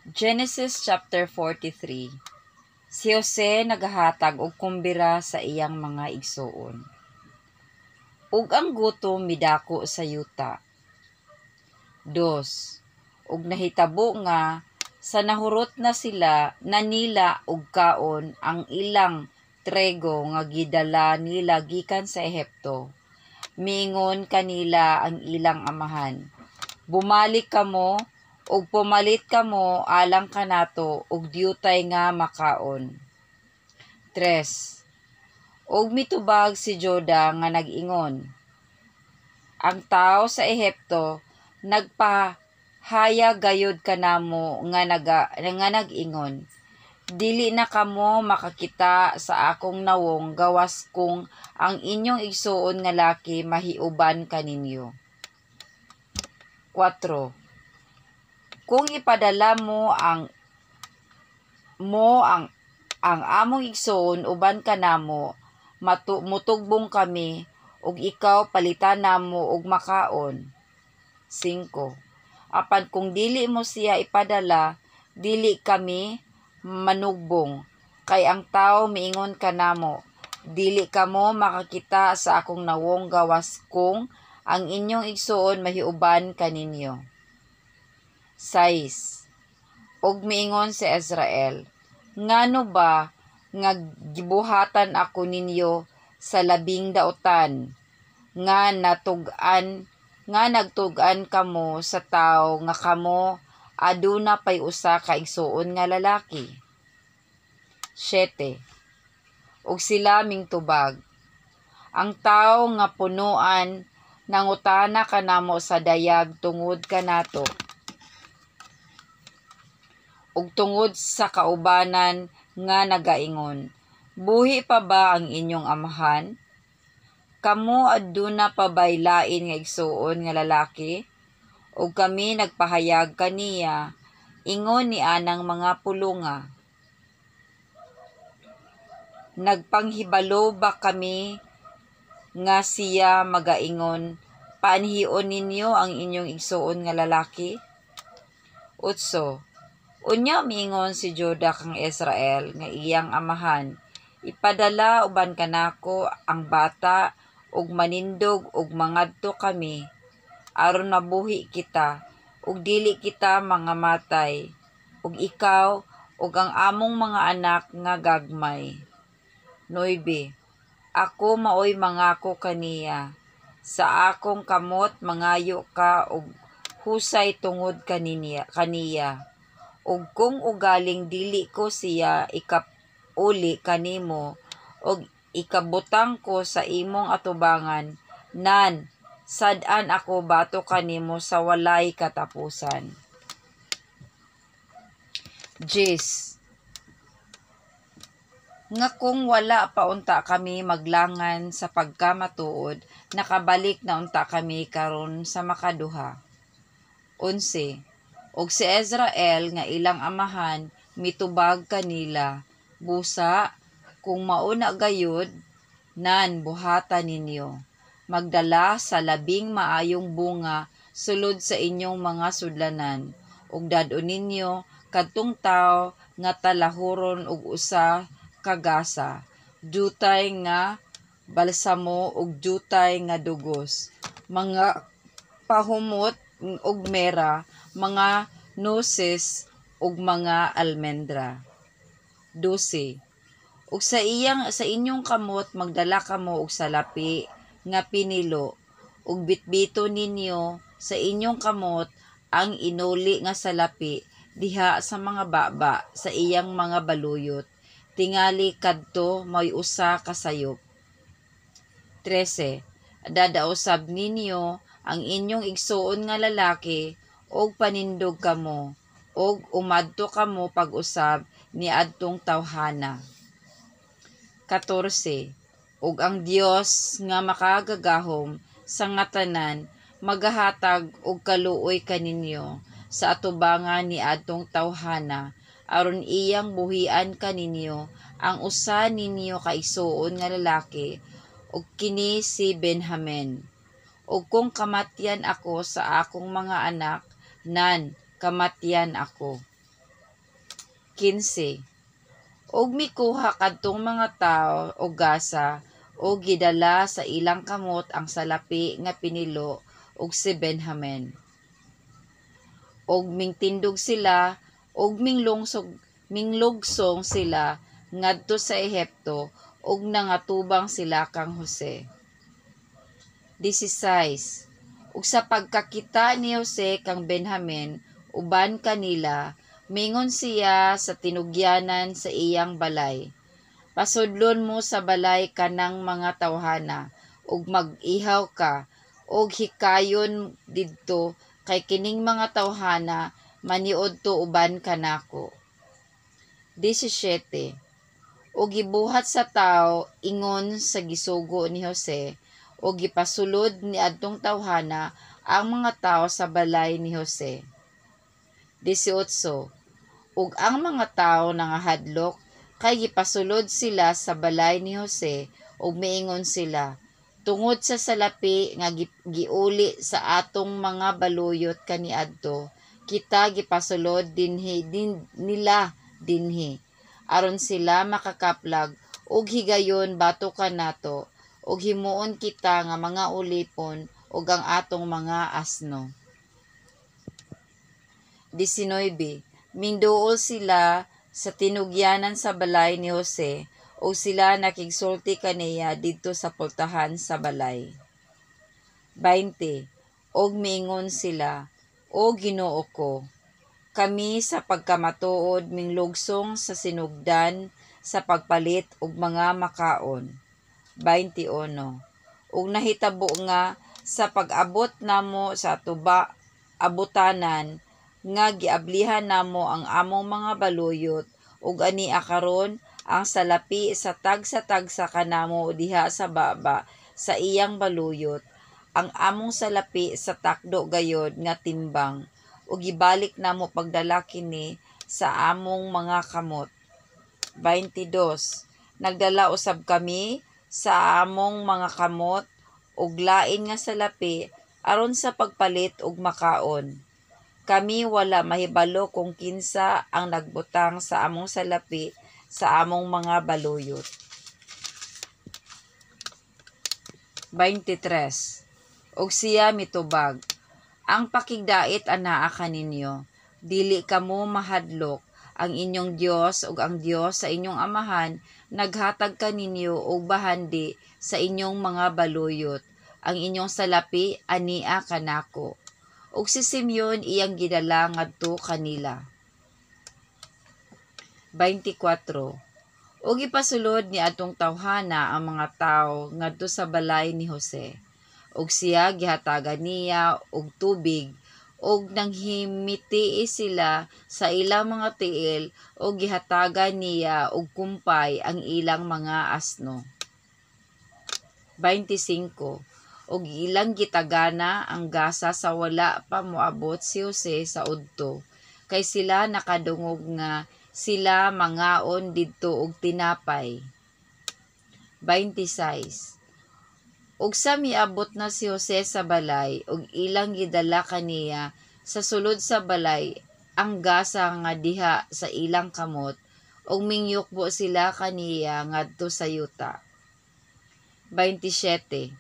Genesis chapter 43. Si Jose nagahatag og kumbira sa iyang mga igsoon. Ug ang gutom midako sa yuta. 2. Ug nahitabo nga sa nahurot na nila og kaon ang ilang trego nga gidala nila gikan sa Ehipto. Miingon kanila ang ilang amahan, bumalik kamo ug pumalit kamo alang kanato og diyutay nga makaon. 3. Ug mitubag si Joda nga nag-ingon, ang tao sa Ehipto nagpahayag gayud kanamo nga nag-ingon, dili na kamo makakita sa akong nawong gawas kung ang inyong igsuon nga laki mahiuban kaninyo. 4. Kung ipadala mo ang among igsoon uban kanamo, mutugbong kami ug ikaw palitan namo og makaon. 5. Apan kung dili mo siya ipadala, dili kami manugbong, kay ang tao miingon kanamo, dili kamo makakita sa akong nawong gawas kung ang inyong igsuon mahiuban kaninyo. 6. Ug miingon si Israel, ngano ba nga gibuhatan ako ninyo sa labing daotan, nga nagtug-an kamo sa tao nga kamo aduna pay usa ka igsuon nga lalaki. 7. Ug sila mingtubag, ang tao nga punuan nangutana kanamo sa dayag tungod kanato, ug tungod sa kaubanan nga nagaingon, buhi pa ba ang inyong amahan? Kamo aduna pa bay lain nga igsuon nga lalaki? Ug kami nagpahayag kaniya, ingon ni anang mga pulonga. Nagpanghibalo ba kami nga siya magaingon, paanhion ninyo ang inyong igsuon nga lalaki? 8. Unya miingon si Joda kang Israel nga iyang amahan, ipadala uban kanako ang bata ug manindog ug mangadto kami aron mabuhi kita ug dili kita mangamatay ug ikaw ug ang among mga anak nga gagmay. 9. Ako maoy mangako kaniya, sa akong kamot mangayo ka og husay tungod kaniya. Ug kung ugaling dili ko siya ikauli kanimo og ikabutang ko sa imong atubangan, nan sad-an ako bato kanimo sa walay katapusan. 10. Nga kung wala pa unta kami maglangan sa pagkamatuod, nakabalik na unta kami karon sa makaduha. 11. Og si Israel nga ilang amahan mitubag kanila, busa kung mauna gayud, nan buhatan ninyo, magdala sa labing maayong bunga sulod sa inyong mga sudlanan, ug dadon ninyo kadtong tawo nga talahuron og usa ka gasa, dutay nga balsamo ug dutay nga dugos, mga pahumot ug mera, mga noses ug mga almendra. 12. Ug sa inyong kamot magdala kamo og salapi nga pinilo, ug bitbito ninyo sa inyong kamot ang inuli nga salapi diha sa mga baba sa iyang mga baluyot, tingali kadto may usa ka sayop. 13. Dadausab ninyo ang inyong igsuon nga lalaki og panindog kamo og umadto kamo pag-usab ni adtong tawhana. 14. Ug ang Dios nga makagagahom sa ngatanan magahatag og kaluoy kaninyo sa atubangan ni adtong tawhana aron iyang buhian kaninyo ang usa ninyo ka igsuon nga lalaki ug kini si Benjamin. Ug kung kamatyan ako sa akong mga anak, nan kamatyan ako. 15. Og mikuha kadtong mga tao og gasa o gidala sa ilang kamot ang salapi nga pinilo og si Benjamin. Og mingtindog sila og minglugsong sila ngadto sa Ehipto og nangatubang sila kang Jose. 16. Ug sa pagkakita ni Jose kang Benjamin uban kanila, mingon siya sa tinugyanan sa iyang balay. Pasudlon mo sa balay kanang mga tawhana, ug mag-ihaw ka, ug hikayon didto kay kining mga tawhana maniudto uban kanako. 17. Ug gibuhat sa tao ingon sa gisugo ni Jose, ug gipasulod ni adtong tawhana ang mga tao sa balay ni Jose. 18. Ug ang mga tao nangahadlok kay gipasulod sila sa balay ni Jose ug miingon sila, tungod sa salapi nga giuli sa atong mga baluyot kaniadto, kita gipasulod nila dinhi aron sila makakaplag ug higayon bato kanato ug himuon kita nga mga ulipon ug ang atong mga asno. 19. Minduol sila sa tinugyanan sa balay ni Jose o sila nakigsulti kaniya didto sa pultahan sa balay. 20. Og miingon sila, O Ginoo ko, kami sa pagkamatuod minglugsong sa sinugdan sa pagpalit og mga makaon. 21. Ug nahitabo nga sa pag-abot namo sa tuba abutanan nga giablihan namo ang among mga baluyot ug ani karon ang salapi sa tagsa-tagsa kanamo diha sa baba sa iyang baluyot, ang among salapi sa takdo gayod nga timbang ug gibalik namo pagdala kini sa among mga kamot. 22. Nagdala usab kami sa among mga kamot ug lain nga salapi aron sa pagpalit og makaon. Kami wala mahibalo kung kinsa ang nagbutang sa among salapi sa among mga baluyot. 23. Og siya mitubag, ang pakigdait anaa kaninyo, dili kamo mahadlok, ang inyong Dios ug ang Dios sa inyong amahan naghatag kaninyo og bahandi sa inyong mga baluyot, ang inyong salapi ania kanako. Ug si Simeon iyang gidala ngadto kanila. 24. Ug ipasulod ni atong tawhana ang mga tawo ngadto sa balay ni Jose. Ug siya gihatagan niya og tubig ug nanghimiti sila sa ilang mga tiil ug gihatagan niya og kumpay ang ilang mga asno. 25. Ug ilang gitagana ang gasa sa wala pa moabot si Jose sa udto, kay sila nakadungog nga sila mangaon didto og tinapay. 26. Ug sa miabot na si Jose sa balay, ug ilang gidala kaniya sa sulod sa balay ang gasa nga diha sa ilang kamot, ug mingyukbo sila kaniya ngadto sa yuta. 27.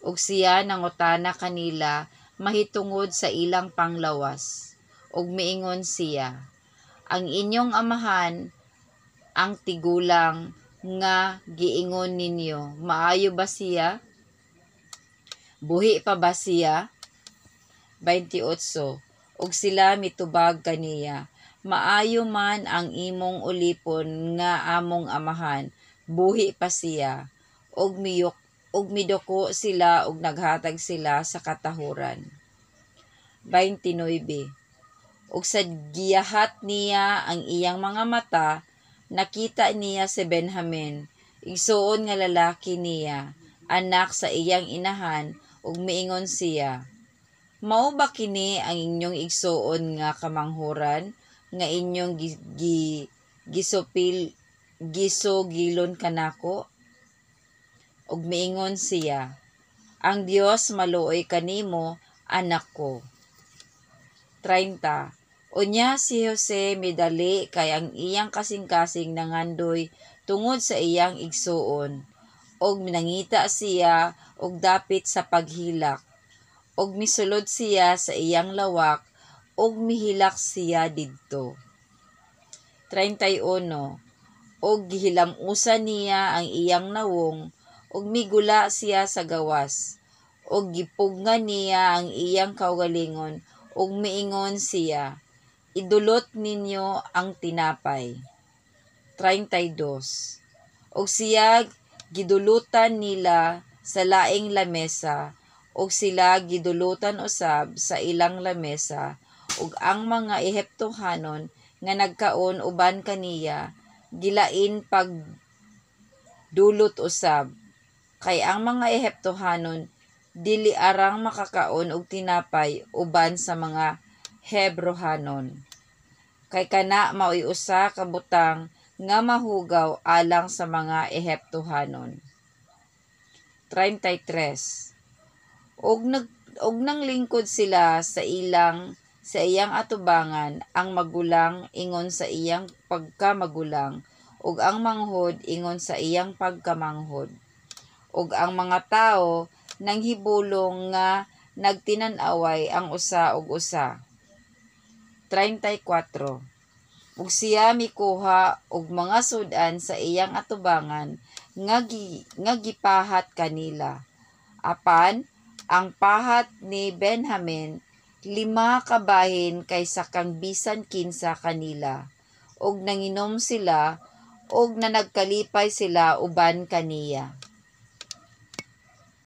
Ug siya nangutana kanila mahitungod sa ilang panglawas, ug miingon siya, ang inyong amahan, ang tigulang nga giingon ninyo, maayo ba siya? Buhi pa ba siya? 28. Ug sila mitubag kaniya, maayo man ang imong ulipon nga among amahan, buhi pa siya. Ug miduko sila ug naghatag sila sa katahuran. 29. Ug sa giyahat niya ang iyang mga mata, nakita niya si Benjamin, igsuon nga lalaki niya, anak sa iyang inahan, ug miingon siya, mao ba kini ang inyong igsuon nga kamanghuran nga inyong gisugilon kanako? Ug miingon siya, ang Dios maluoy kanimo, anak ko. 30. Unya si Jose midali kay ang iyang kasing-kasing nangandoy tungod sa iyang igsuon, og minangita siya og dapit sa paghilak, og misulod siya sa iyang lawak, og mihilak siya didto. 31. Og gihilamusan niya ang iyang nawong, og migula siya sa gawas, og gipugngan niya ang iyang kaugalingon, og miingon siya, idulot ninyo ang tinapay. 32. Og siya gidulutan nila sa laing lamesa, og sila gidulutan usab sa ilang lamesa, ug ang mga Ehiptohanon nga nagkaon uban kaniya gilain pagdulot usab, kay ang mga Ehiptohanon dili arang makakaon og tinapay uban sa mga Hebrohanon. Kay kana mao'y usa ka butang nga mahugaw alang sa mga Ehiptohanon. 33. Og nanglingkod sila sa iyang atubangan, ang magulang ingon sa iyang pagkamagulang, ug ang manghod ingon sa iyang pagkamanghod. Ug ang mga tawo nanghibulong nga nagtinan-away ang usa ug usa. 34. Ug siya mikuha og mga sudan sa iyang atubangan nga gipahat kanila. Apan ang pahat ni Benjamin 5 kabahin kaysa kang bisan kinsa kanila, og nanginom sila og nanagkalipay sila uban kaniya.